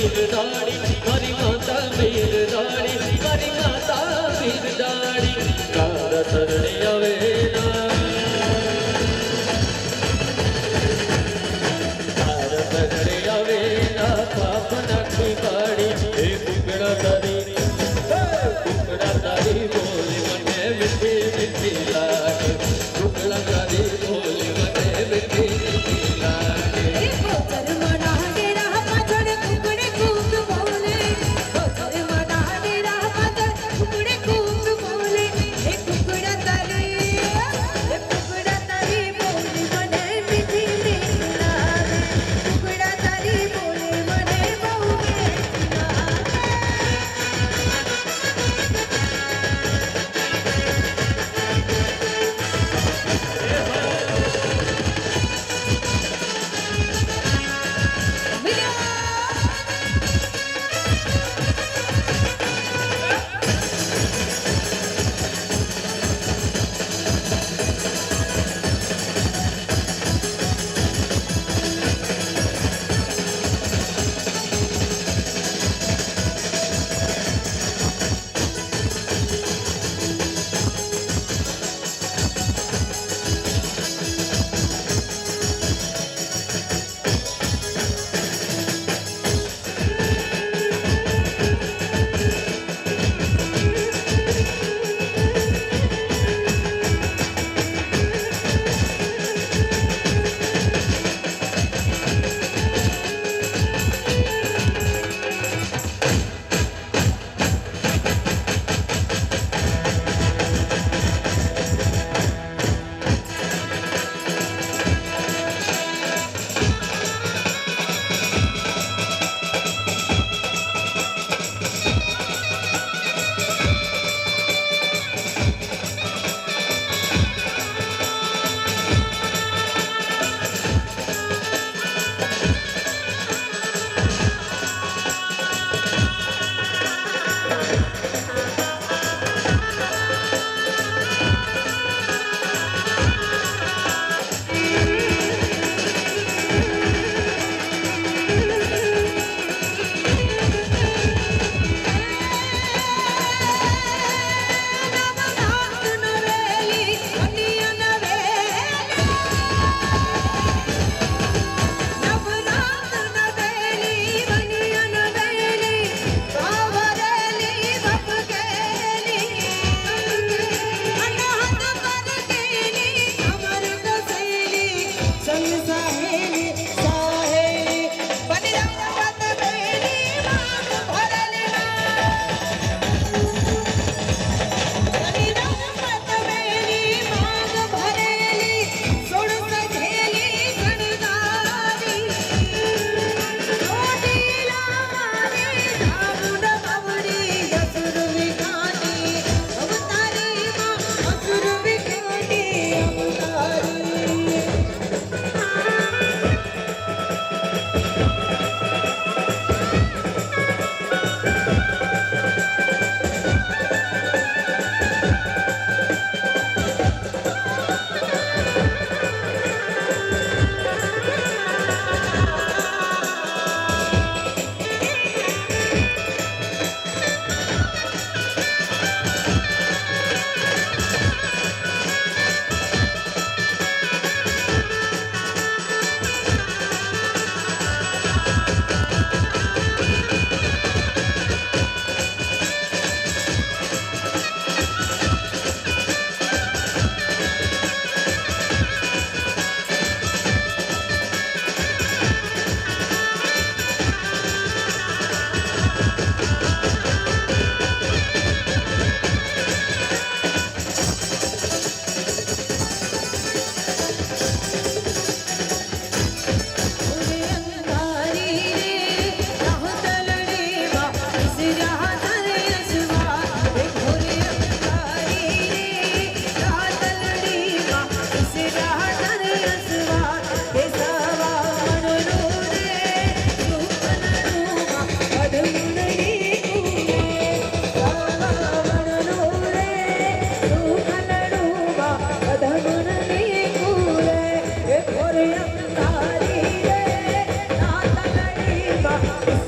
વીરદાણી મારી માતા વીરદાણી મારી માતા વીરદાણી તારા શરણે આવે તારા શરણે આવે પાપ નાખી પાડી એ કુકડા તારી બોલી મને મીઠી મીઠી લાગે કુકડા તારી બોલી મને મીઠી મીઠી લાગે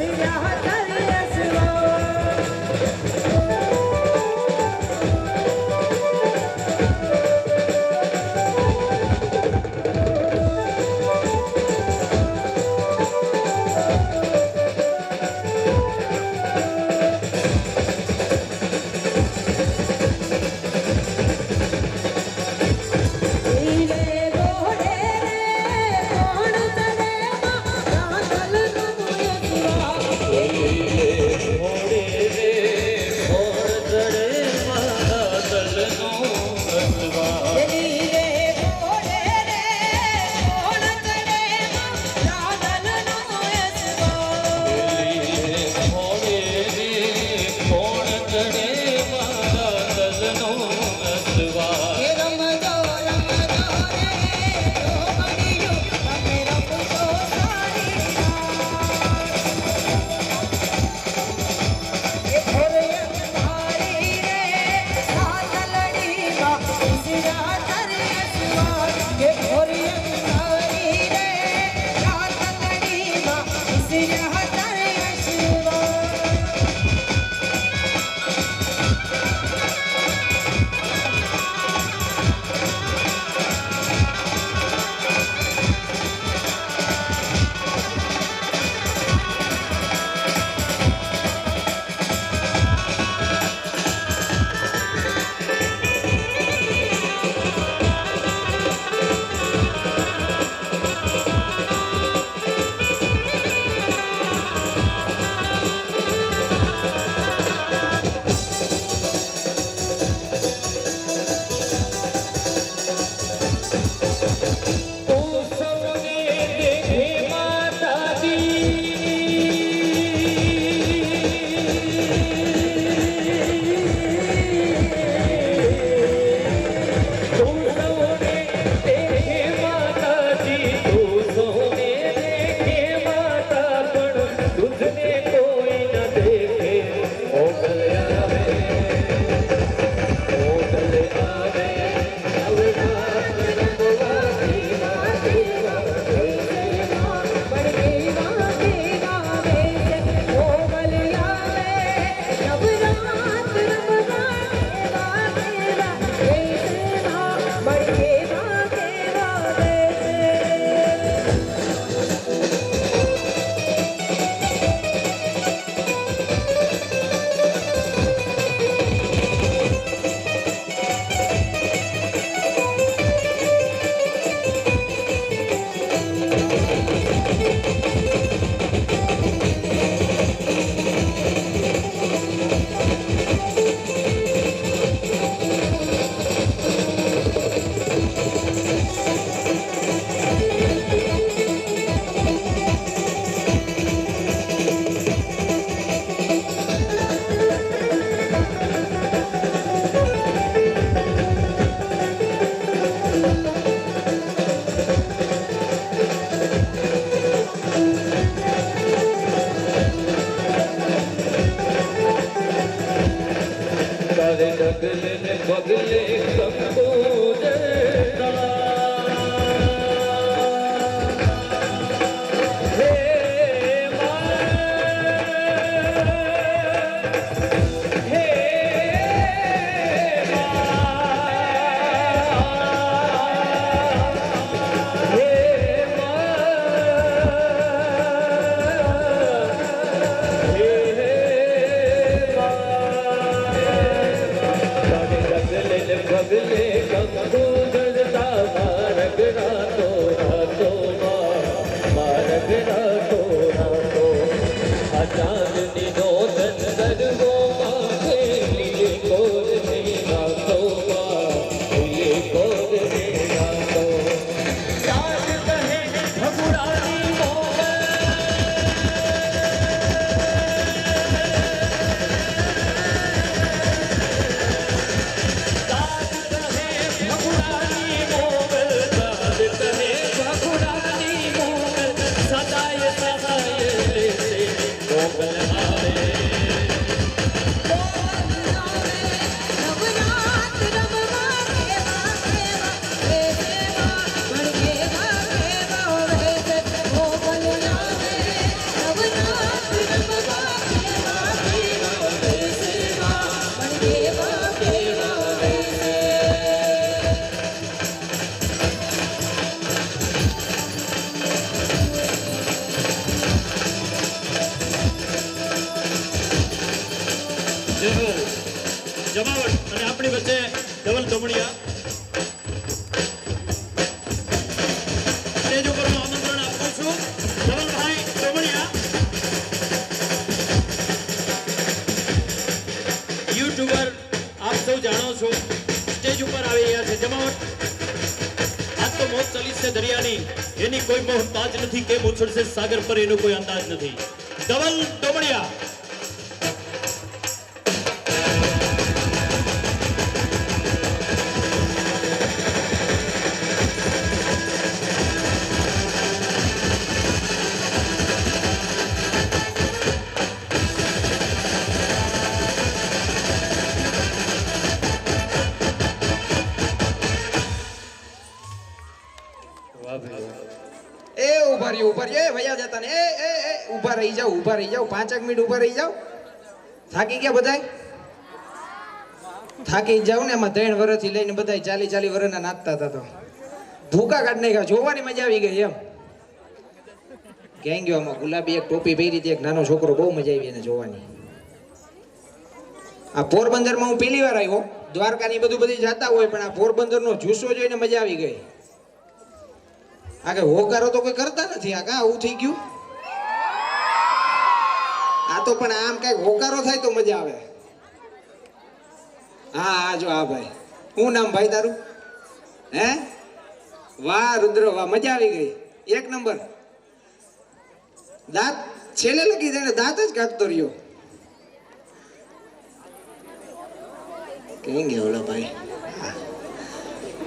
Yeah. જમાવટ અને આપણી વચ્ચે ધવલ ધમણિયા સ્ટેજ ઉપરનું આમંત્રણ આપું છું. ધવલભાઈ ધમણિયા યુટ્યુબર આપ સૌ જાણો છો, સ્ટેજ ઉપર આવી રહ્યા છે. જમાવટ આજ તો મોત ચલી છે દરિયાની, એની કોઈ મોહતાજ નથી, કે ઉછળશે સાગર પર એનો કોઈ અંદાજ નથી. ધવલ ધમણિયા એ ઉભા રહ્યો ભૈયા જતા ને એ ઊભા રહી જાઓ 5 મિનિટ ઊભા રહી જાઓ. થાકી ગયા બધાય? થાકી જાવ ને. એમાં 3 વર્ષથી લઈને બધાય 40 વર્ષના નાચતા હતા તો ભૂકા કાઢ નાખ્યા. જોવાની મજા આવી ગઈ એમ. ક્યાં ગયો આમાં ગુલાબી એક ટોપી પહેરી હતી એક નાનો છોકરો, બહુ મજા આવી એને જોવાની. આ પોરબંદરમાં હું પહેલી વાર આવ્યો. દ્વારકા ની બધી જતા હોય પણ આ પોરબંદરનો જુસ્સો જોઈને મજા આવી ગઈ. આ કે હોકારો તો કોઈ કરતા નથી. આ કા આવું થઈ ગયું? આ તો પણ આમ કઈક હોકારો થાય તો મજા આવે. હા જો આ ભાઈ, શું નામ ભાઈ તારું? હે વાહ રુદ્ર વાહ, મજા આવી ગઈ. 1 નંબર. દાંત છેલ્લે લગી જાય, દાંત જ કાઢતો રહ્યો. કેમ ગયા ઓલા ભાઈ?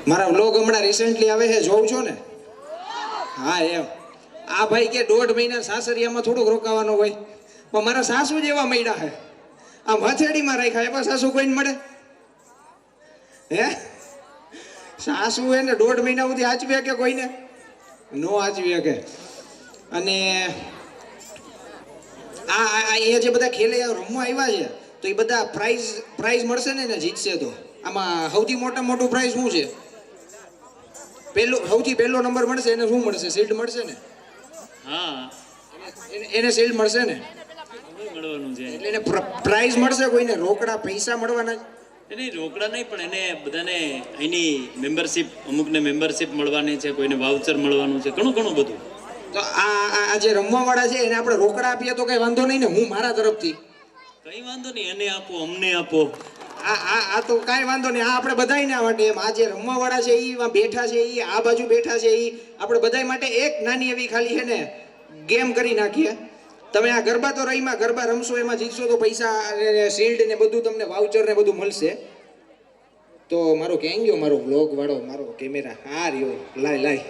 મારા વ્લોગ હમણાં રિસેન્ટલી આવે છે, જોઉં છો ને? હા એમ. આ ભાઈ કે 1.5 મહિના સાસરિયામાં થોડુંક રોકાવાનું હોય, પણ મારા સાસુ જેવા મળ્યા છે. આમ હથેળીમાં રાખ્યા. એવા સાસુ કોઈને મળે? હે સાસુ એને 1.5 મહિના સુધી આચવે કે કોઈને નો આચવે કે? અને અહીંયા જે બધા ખેલે રમવા આવ્યા છે તો એ બધા પ્રાઇઝ મળશે ને જીતશે તો? આમાં સૌથી મોટું પ્રાઇઝ શું છે? સૌથી પહેલો નંબર મળશે એને શું મળશે? શિલ્ડ મળશે ને? હા, એને શિલ્ડ મળશે ને? મળવાનું છે એટલે એને પ્રાઇઝ મળશે. કોઈને રોકડા પૈસા મળવાના? નહીં, રોકડા નહીં, પણ એને બધાને એની મેમ્બરશિપ, અમુકને મેમ્બરશિપ મળવાની છે, કોઈને વાઉચર મળવાનું છે, ઘણું બધું. તો આ જે રમવા વાળા છે એને આપણે રોકડા આપીએ તો કઈ વાંધો નહીં ને? હું મારા તરફથી કઈ વાંધો નહીં, એને આપો, અમને આપો. આ તો કાંઈ વાંધો નહીં. આ આપણે બધાયને માટે એમ. આ જે રમવા વાળા છે એ બેઠા છે, એ આ બાજુ બેઠા છે, એ આપણે બધાય માટે એક નાની એવી ખાલી છે ને ગેમ કરી નાખીએ. તમે આ ગરબા તો રહીમાં ગરબા રમશો, એમાં જીતશો તો પૈસા શિલ્ડ ને બધું તમને વાઉચર ને બધું મળશે. તો મારો ક્યાં ગયો મારો વ્લોગ વાળો મારો કેમેરા? હા રહ્યો. લાય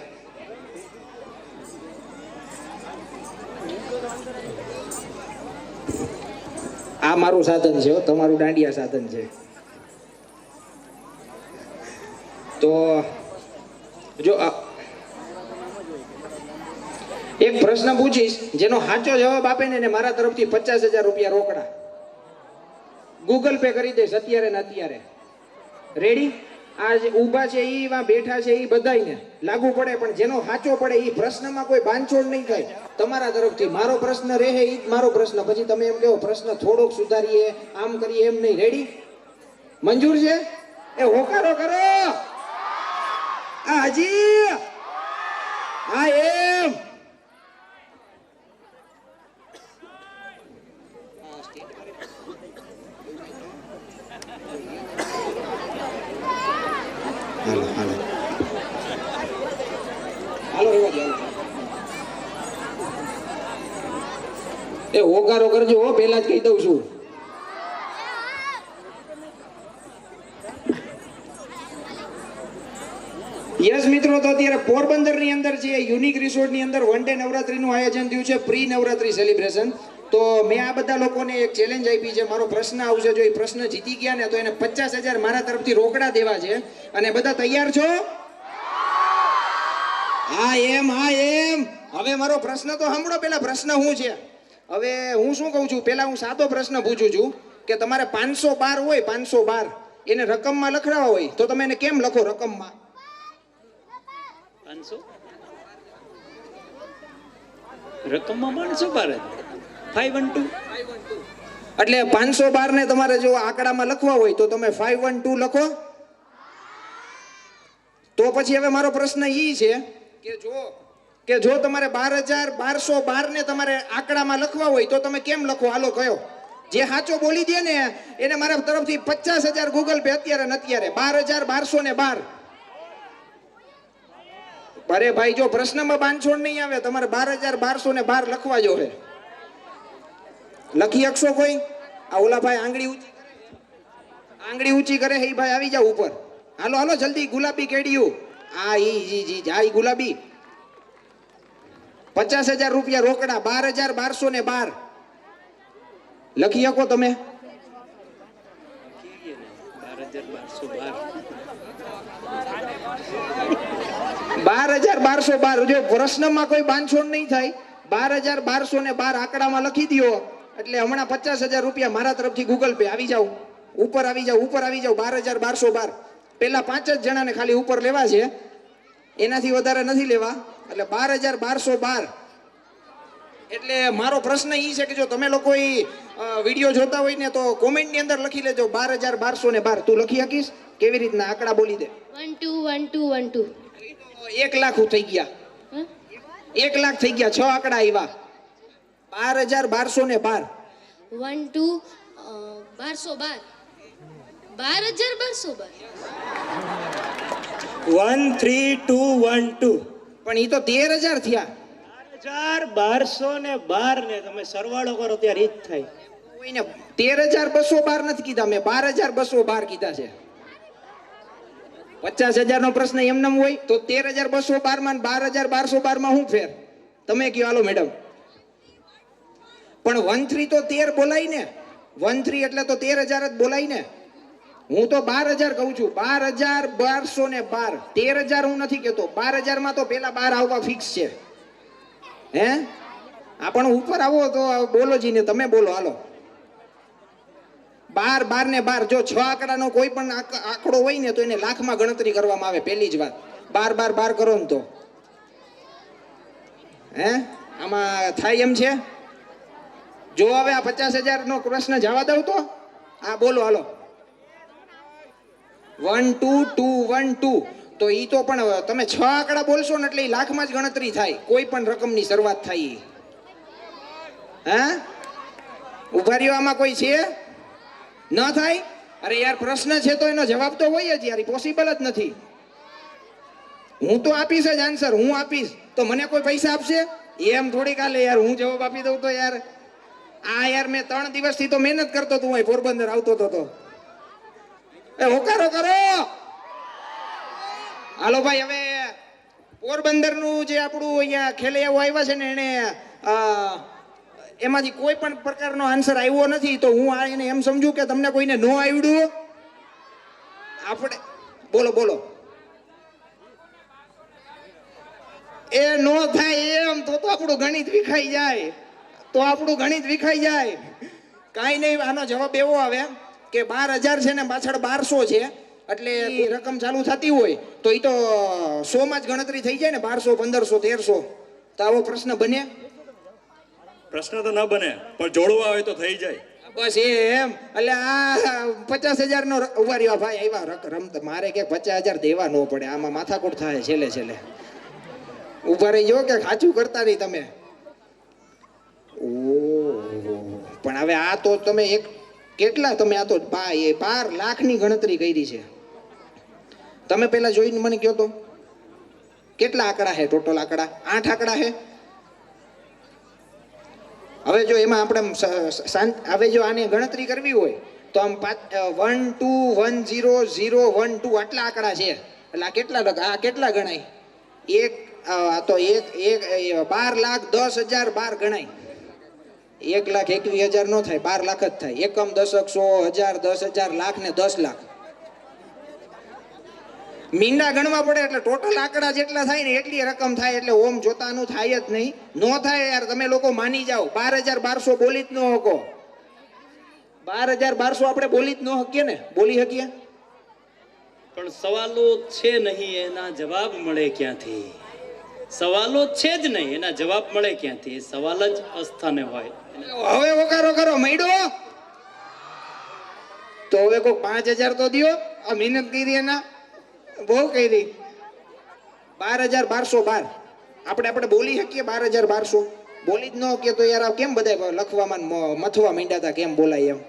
આ મારું સાધન છે, તમારું દાંડિયા સાધન છે. તો જો એક પ્રશ્ન પૂછીશ, જેનો સાચો જવાબ આપે ને મારા તરફથી 50,000 રૂપિયા રોકડા ગૂગલ પે કરી દઈશ અત્યારે ને અત્યારે. રેડી? આ જે ઊભા છે એ બેઠા છે એ બધાયને લાગુ પડે, પણ જેનો સાચો પડે એ પ્રશ્નમાં કોઈ બાંધછોડ નહીં થાય. તમારા તરફથી મારો પ્રશ્ન રહે એ જ મારો પ્રશ્ન. પછી તમે એમ કહો પ્રશ્ન થોડોક સુધારીએ, આમ કરીએ, એમ નહીં. રેડી? મંજૂર છે? એ હોકારો કરો. આ હજી હા એમ. એ હોકારો કરજો હો, પેલા જ કહી દઉં છું. યસ મિત્રો, તો અત્યારે પોરબંદર ની અંદર છે યુનિક રિસોર્ટ ની અંદર 1 ડે નવરાત્રીનું આયોજન થયું છે, પ્રી નવરાત્રી સેલિબ્રેશન. તો મેં આ બધા લોકોને એક ચેલેન્જ આપી છે. મારો પ્રશ્ન આવશે, જો એ પ્રશ્ન જીતી ગયા ને તો એને 50,000 મારા તરફથી રોકડા દેવા છે. અને બધા તૈયાર છો? હા એમ. હવે મારો પ્રશ્ન તો સાંભળો. પેલા પ્રશ્ન શું છે? હવે હું શું કહું છું, પેલા હું સાદો પ્રશ્ન પૂછું છું કે તમારે 512 હોય, 512 એને રકમમાં લખવા હોય તો તમે એને કેમ લખો રકમમાં? 500 રકમમાં 512 512. એટલે 512 ને તમારે જો આંકડામાં લખવા હોય તો તમે 512 લખો. તો પછી હવે મારો પ્રશ્ન ઈ છે કે જો તમારે 12,1212 ને તમારે આંકડામાં લખવા હોય તો તમે કેમ લખો? હાલો કયો? જે સાચો બોલી દે ને એને મારા તરફથી 50,000 ગૂગલ પે અત્યારે ને અત્યારે. 12,1212. અરે ભાઈ, જો પ્રશ્નમાં બાંધછોડ નહીં આવે, તમારે 12,1212 લખવા જો હે. લખી શકશો કોઈ? આ ઓલા ભાઈ આંગળી ઊંચી કરે એ ભાઈ આવી જાવ ઉપર. હાલો જલ્દી. ગુલાબી કેડિયું. આ ગુલાબી. 50,000 રૂપિયા રોકડા. 12,1212 લખી શકો તમે? 12,1212. જો પ્રશ્નમાં કોઈ બાંધછોડ નહીં થાય, 12,1212 આંકડામાં લખી દો એટલે હમણાં 50,000 રૂપિયા મારા તરફથી ગૂગલ પે. આવી જાવ, ઉપર આવી જાવ, ઉપર આવી જાવ. 12,1212. પેલા 5 જ જણાને ખાલી ઉપર લેવા છે, એનાથી વધારે નથી લેવા. એટલે 12,1212. એટલે મારો પ્રશ્ન એ છે કે જો તમે લોકો વિડીયો જોતા હોય ને તો કોમેન્ટની અંદર લખી લેજો 12,1212. તું લખી શકીશ? કેવી રીતના આંકડા બોલી દે. 1 2 1 2 1 2. 1 લાખ થઈ ગયા. 1 લાખ થઈ ગયા. 6 આંકડા આવ્યા. 12,1212. 1 2 1212. 12,1212. 13212. પણ એ તો 13,000 થયા. 1212 ને તમે સરવાળો કરો ત્યારે ઈ જ થાય. કોઈને 13,212 નથી કીધા, મેં 12,212 કીધા છે. 50,000 નો પ્રશ્ન એમનેમ હોય તો 13,212 માં 12,1212 માં શું ફેર? તમે કયો હાલો મેડમ. પણ 13 તો 13 બોલાય ને. 13 એટલે તો 13,000 જ બોલાય ને. હું તો 12,000 કહું છું. 12,1212. 13,000 હું નથી કેતો. 12,000 માં તો પેલા 12 આવવા ફિક્સ છે. હે આ પણ ઉપર આવો તો બોલો જી ને, તમે બોલો હાલો. 12 12 ને 12. જો 6 આંકડાનો કોઈ પણ આંકડો હોય ને તો એને લાખમાં ગણતરી કરવામાં આવે. પહેલી જ વાત 12 12 12 કરો ને તો હે આમાં થાય એમ છે. જો હવે આ 50,000 નો પ્રશ્ન જવા દઉં તો આ બોલો હાલો. 1 2 2 1 2. તો ઈ તો પણ તમે 6 આંકડા બોલશો ને એટલે ઈ લાખમાં જ ગણતરી થાય. કોઈ પણ રકમની શરૂઆત થાય. હે ઉભા રહ્યો, આમાં કોઈ છે? ન થાય? અરે યાર પ્રશ્ન છે તો એનો જવાબ તો હોય જ યાર. પોસિબલ જ નથી. હું તો આપીશ જ આન્સર. હું આપીશ તો મને કોઈ પૈસા આપશે? એમ થોડી કાલે યાર. હું જવાબ આપી દઉં તો યાર આ યાર મેં 3 દિવસથી તો મહેનત કરતો હતો. હું પોરબંદર આવતો હતો. એ હોકારો કરો. હાલો ભાઈ, હવે પોરબંદર નું જે આપણું અહીંયા ખેલૈયાઓ આવ્યા છે ને એને એમાંથી કોઈ પણ પ્રકારનો આન્સર આવ્યો નથી. તો હું આ એને એમ સમજુ કે તમને કોઈને નો આવડ્યું. આપણે બોલો બોલો. એ નો થાય એમ તો આપણું ગણિત વિખાઈ જાય. તો આપણું ગણિત વિખાઈ જાય. કાંઈ નહીં. આનો જવાબ એવો આવે કે 12,000 છે ને પાછળ 1200 છે. એટલે રકમ ચાલુ થતી હોય તો એ તો 100 માં જ ગણતરી થઈ જાય ને. 1200 1500 1300. તો આવો પ્રશ્ન બને? પ્રશ્ન તો ન બને, પણ જોડવા હોય તો થઈ જાય. બસ એમ. એટલે આ 50,000 નો ઉભા રહ્યો ભાઈ આવ્યા રમત. મારે કે 50,000 દેવા ન પડે. આમાં માથાકૂટ થાય છેલ્લે છેલ્લે. ઉભા રહી જો કે સાચું કરતા નહીં તમે. પણ હવે આ તો તમે એક કેટલા તમે આ તો 12 લાખની ગણતરી કરી છે. તમે પેલા જોઈને મને કહો તો કેટલા આંકડા છે? ટોટલ આંકડા 8 આંકડા છે. હવે જો એમાં આપણે હવે જો આની ગણતરી કરવી હોય તો આમ 1 2 1 0 0 1 2 આટલા આંકડા છે. એટલે આ કેટલા આ કેટલા ગણાય? એક આ તો એક 12,10,012 ગણાય. 1,21,000 નો થાય, 12 લાખ જ થાય. એકમ, દશક, 100, 1000, 10,000, લાખ ને 10 લાખ. મીંડા ગણવા પડે એટલે ટોટલ આંકડા જેટલા થાય ને એટલી રકમ થાય. એટલે ઓમ જોતાનું થાય જ નહીં. નો થાય યાર. તમે લોકો માની જાઓ. 12,1200 બોલી જ ન શકો. 12,1200 આપણે બોલી જ ન શકીએ ને. બોલી શકીએ પણ સવાલો છે નહીં, એના જવાબ મળે ક્યાંથી? સવાલો છે જ નહીં, એના જવાબ મળે ક્યાંથી? એ સવાલ જ અસ્થાને હોય. હવે વકારો કરો મૈડો. તો હવે કોઈ 5,000 તો દિયો. આ મહેનત કરી એના બહુ કરી. 12,1212 આપણે બોલી શકીએ. 12,1200 બોલી જ ન શકીએ તો યાર કેમ બધા લખવામાં મથવા માંડ્યા હતા કેમ બોલાય એમ.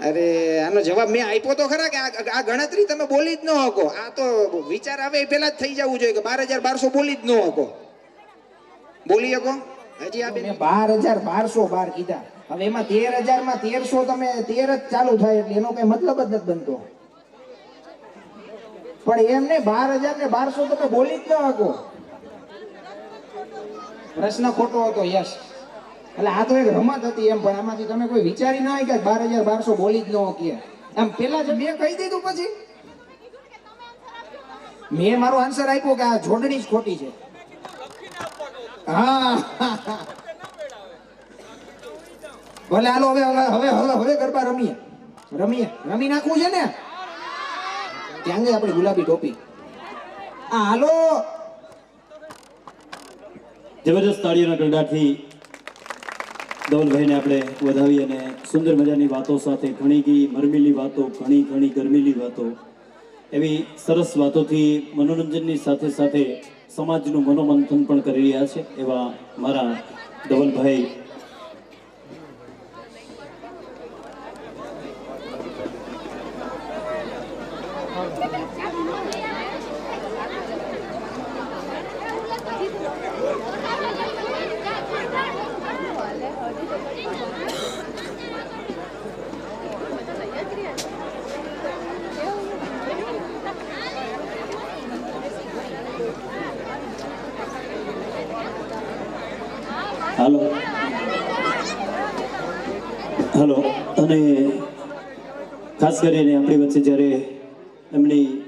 અરે આનો જવાબ મેં આપ્યો તો ખરા કે આ ગણતરી તમે બોલી જ ન શકો. આ તો વિચાર આવે એ પહેલા જ થઈ જવું જોઈએ કે 12,1200 બોલી જ ન શકો. બોલી શકો? હજી આ 12,1212 કીધા. હવે એમાં 13,000 માં 1300 તમે 13 જ ચાલુ થાય એટલે એનો કઈ મતલબ જ નથી બનતો. પણ એમ નહીં 12,000 ને 1200 તમે બોલી જ ન શકો. પ્રશ્ન ખોટો હતો. યસ. એટલે આ તો એક રમત હતી એમ. પણ આમાંથી તમે કોઈ વિચારી ના હોય કે 12,1200 બોલી જ ન શકીએ એમ. પેલા જ મેં કહી દીધું. પછી મેં મારો આન્સર આપ્યો કે આ જોડણી જ ખોટી છે. હા ભલે હાલો હવે હવે હવે હવે હવે ગરબા રમીએ રમી નાખવું છે ને ત્યાં ગઈ આપણી ગુલાબી ટોપી આ હાલો જબરજસ્ત તાળીઓના ગરડાથી ધવલભાઈને આપણે વધાવી અને સુંદર મજાની વાતો સાથે ઘણી મરમીલી વાતો ઘણી ગરમીલી વાતો એવી સરસ વાતોથી મનોરંજનની સાથે સાથે સમાજનું મનોમંથન પણ કરી રહ્યા છે એવા મારા ધવલભાઈ હલો અને ખાસ કરીને આપણી વચ્ચે જ્યારે એમની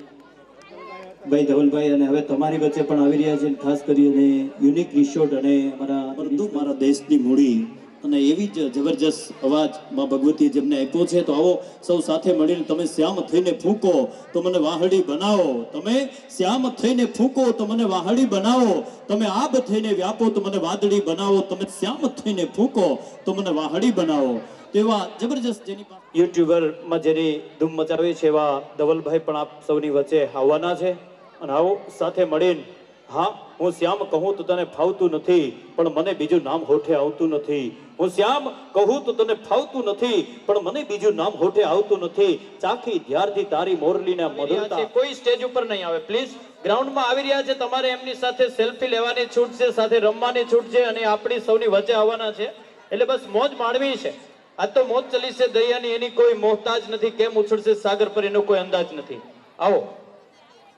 ભાઈ ધવલભાઈ અને હવે તમારી વચ્ચે પણ આવી રહ્યા છે ખાસ કરીને યુનિક રિસોર્ટ અને મારા દેશની મૂડી અને એવી જ જબરજસ્ત અવાજ માં ભગવતીએ જેમને આપ્યો છે તો આવો સૌ સાથે મળીને તમે શ્યામ થઈને ફૂંકો તો મને વાહડી બનાવો તમે શ્યામ થઈને ફૂંકો તો મને વાહડી બનાવો તમે આબ થઈને વ્યાપો તો મને વાદળી બનાવો તમે શ્યામ થઈને ફૂંકો તો મને વાહડી બનાવો તેવા જબરજસ્ત જેની યુટ્યુબર માં જેની ધૂમ મચાવી છે એવા ધવલભાઈ પણ આપ સૌની વચ્ચે આવવાના છે અને આવો સાથે મળીને હા હું શ્યામ કહું તો તને ફાવતું નથી પણ મને બીજું નામ હોઠે આવતું નથી હું શ્યામ કહું તો તને ફાવતું નથી પણ મને બીજું નામ હોઠે આવતું નથી ચાખી ધ્યારથી તારી મોરલીના મધુરતા કોઈ સ્ટેજ ઉપર નહીં આવે પ્લીઝ ગ્રાઉન્ડમાં આવી રહ્યા છે તમારે એમની સાથે સેલ્ફી લેવાની છૂટ છે સાથે રમવાની છૂટ છે અને આપણી સૌની વચ્ચે આવવાના છે એટલે બસ મોજ માણવી છે આ તો મોજ ચલી છે દરિયાની એની કોઈ મોહતાજ નથી કેમ ઉછળશે સાગર પર એનો કોઈ અંદાજ નથી આવો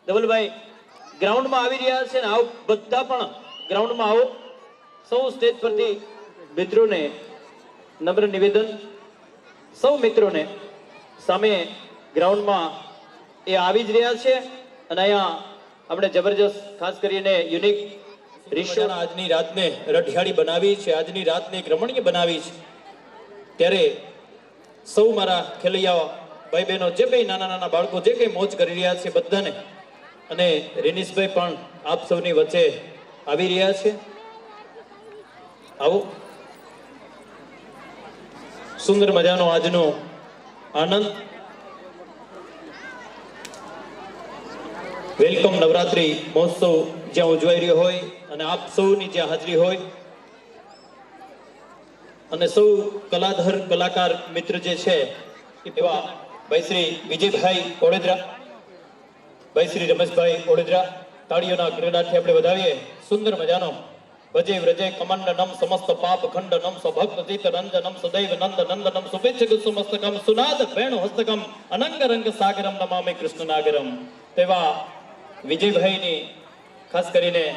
ધવલભાઈ ગ્રાઉન્ડમાં આવી રહ્યા છે ને આવો બધા પણ ગ્રાઉન્ડમાં આવો સૌ સ્ટેજ પરથી મિત્રોને નમ્ર નિવેદન સૌ મિત્રોને સામે ગ્રાઉન્ડમાં એ આવી જ રહ્યા છે અને અહીંયા આપણે જબરજસ્ત ખાસ કરીને યુનિક રિસોર્ટ આજની રાતને રઢિયાળી બનાવી છે આજની રાતને એક રમણીય બનાવી છે ત્યારે સૌ મારા ખેલૈયા ભાઈ બહેનો જે કંઈ નાના બાળકો જે કંઈ મોજ કરી રહ્યા છે બધાને અને રેનીશભાઈ પણ આપ સૌની વચ્ચે આવી રહ્યા છે આવો સુંદર મજાનો આજનો આનંદ વેલકમ નવરાત્રી મહોત્સવ જ્યાં ઉજવાઈ રહ્યો હોય અને આપ સૌની જ્યાં હાજરી હોય અને સૌ કલાધર કલાકાર મિત્ર જે છે એવા ભાઈ શ્રી વિજયભાઈ ઓડેદરા ભાઈ શ્રી રમેશભાઈ ઓડેદરા તાળીઓના ગરડાથી આપણે વધાવીએ સુંદર મજાનો ભજે વ્રજે કમંડનમ સમસ્ત પાપ ખંડનમ સ્વભક્ત ચિત રંજનમ સદૈવ નંદ નંદનમ સુપેચ્છક સુમસ્તકમ સુનાદ વેણુ હસ્તકમ અનંગ રંગ સાગરમ નમામિ કૃષ્ણ નાગરમ તેવા વિજયભાઈની ખાસ કરીને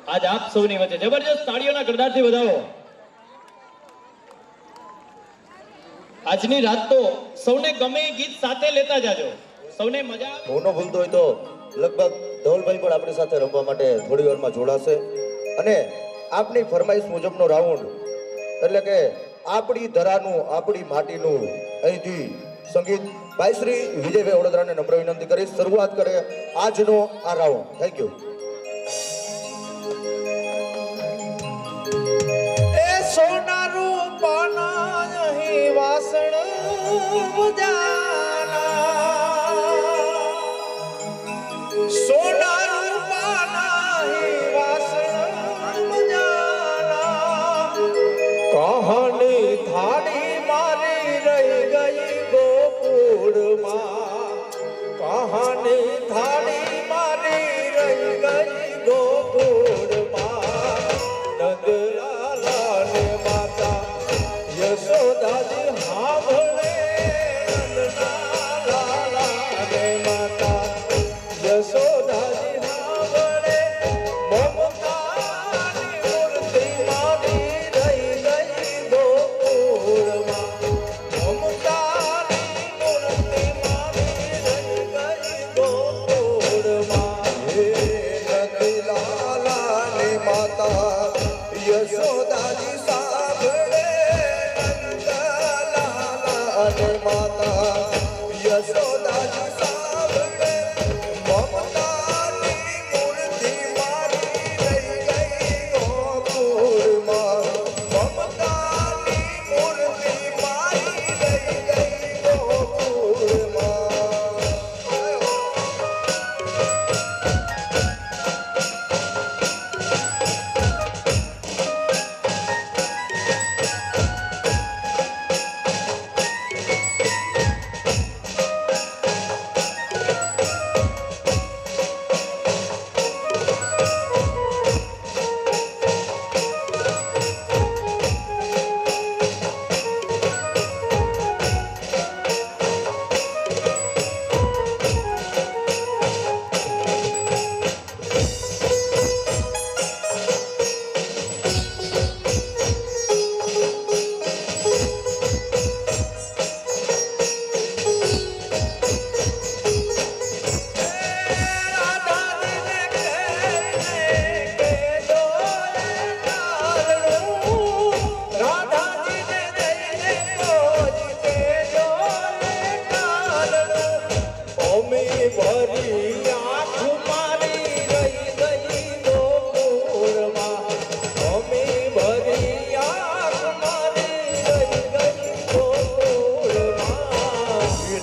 આજ આપ સૌની વચ્ચે જબરજસ્ત તાળીઓના ગરડાથી વધાવો આજની રાત તો સૌને ગમે ગીત સાથે લેતા જાજો સૌને મજા હું ન ભૂલતો હોય તો લગભગ ધવલભાઈ પણ આપણી સાથે રમવા માટે થોડી વારમાં જોડાશે અને આપની ફરમાઈશ મુજબનો રાઉન્ડ એટલે કે આપણી ધરાનું આપણી માટીનું અહીંથી સંગીત ભાઈ શ્રી વિજયભાઈ વડોદરાને નમ્ર વિનંતી કરી શરૂઆત કરે આજનો આ રાઉન્ડ થેન્ક યુ એ સોના રૂપાના અહીં વાસણ સોના રૂપાના અહીં વાસણ કહાની થાળી મારી રહી ગઈ ગોકુળમાં કહાની થાળી મારી રહી ગઈ ગોકુળમાં નંદલાલાને માતા યશોદાજી હાંભળે નંદલાલાને માતા યશોદાજી હાંભળે મમતાની મૂર્તિ મારી રહી ગઈ ગોકુળમાં યશોદાજી સાંભળે નંદલાલાને માતા યશોદાજી સાંભળે મમતાની મૂર્તિ મારી રહી ગઈ ગોકુળમાં મમતાની મૂર્તિ મારી રહી ગઈ ગોકુળમાં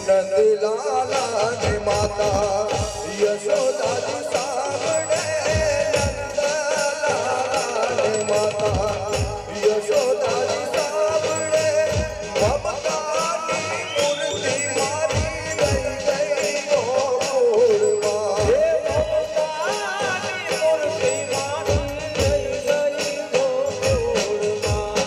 નંદલાલાને માતા યશોદાજી સાંભળે નંદલાલાને માતા યશોદાજી સાંભળે મમતાની મૂર્તિ મારી રહી ગઈ ગોકુળમાં હે મમતાની મૂર્તિ મારી રહી ગઈ ગોકુળમાં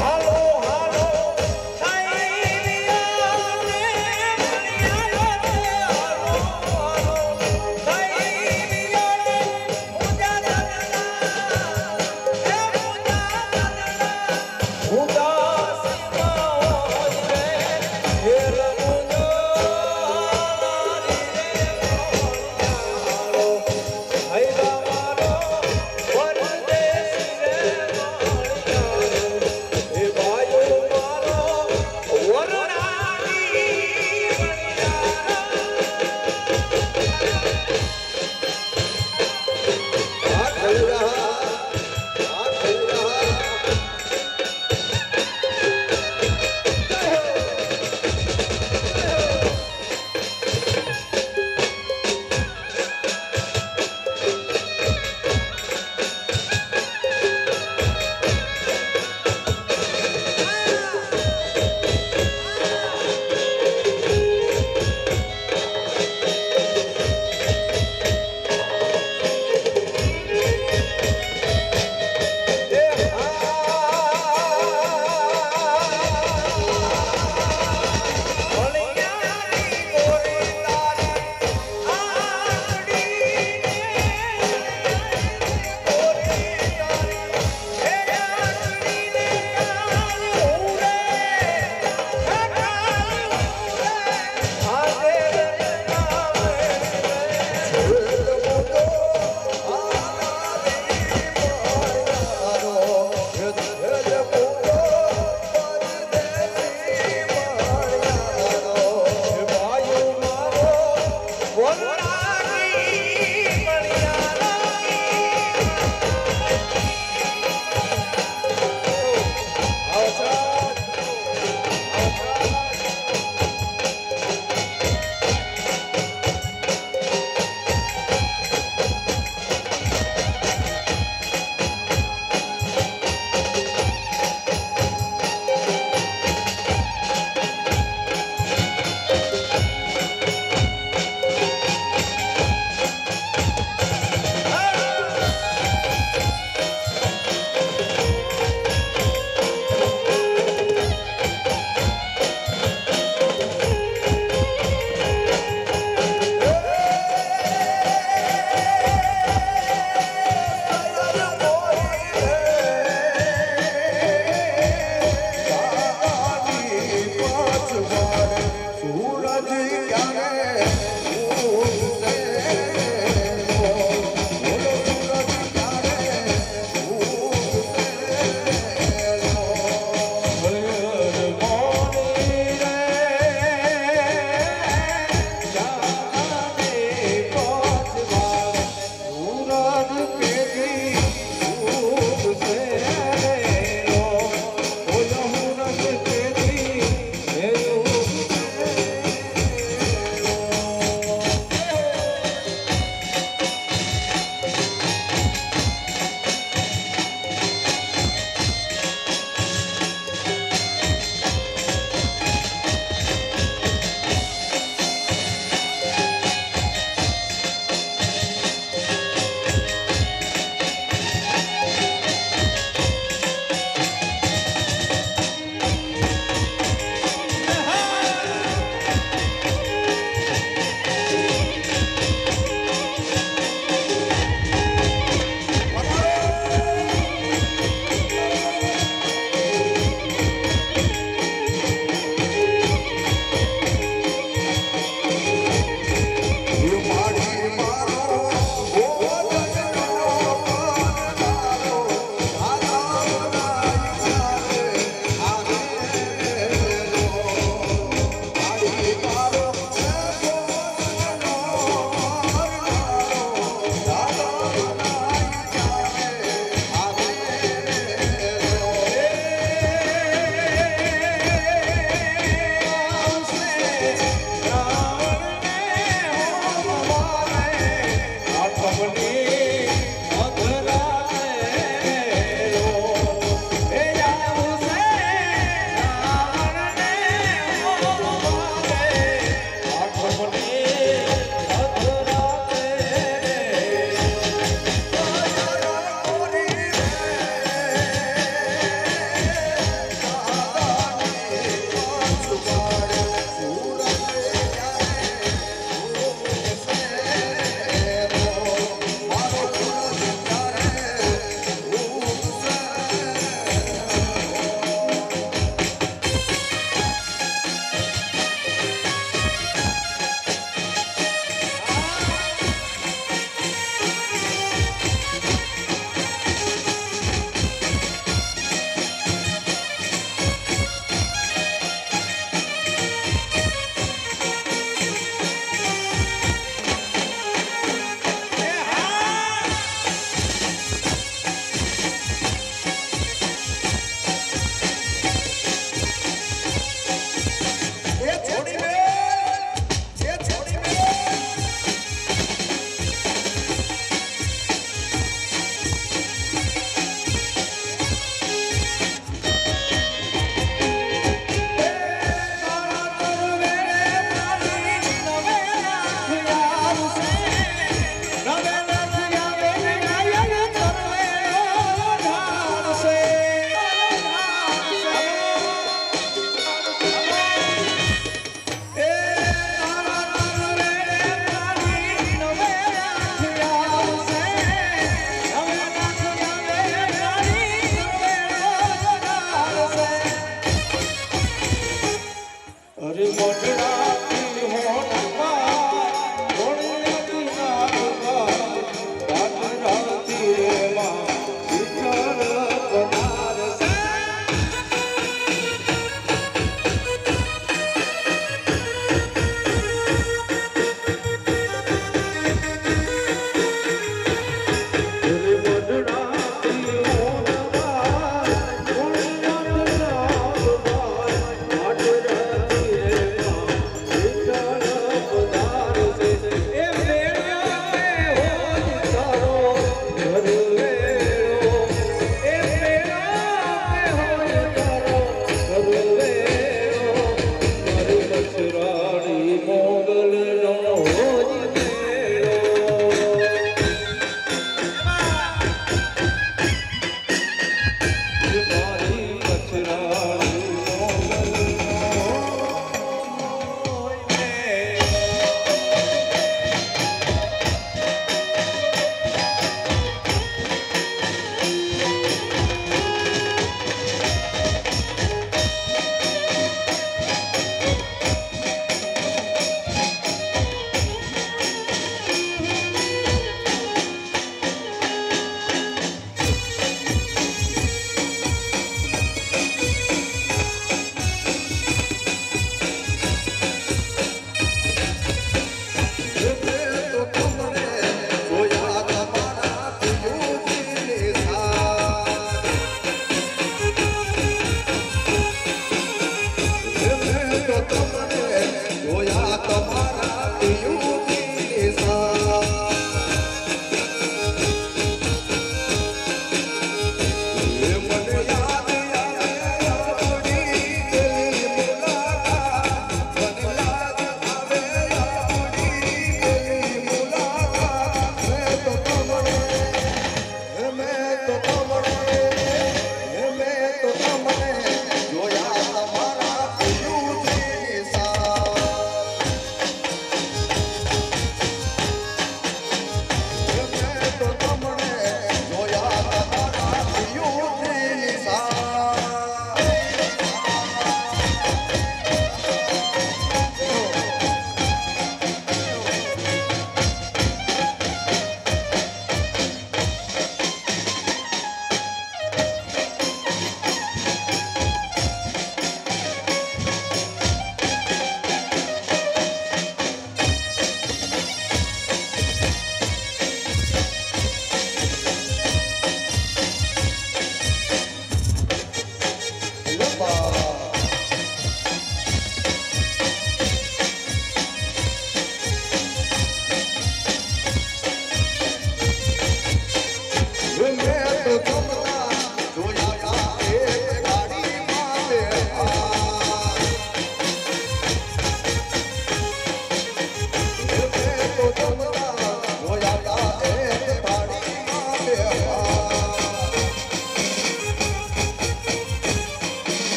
હાલો હાલો સાઈ રિયા ને મોઢું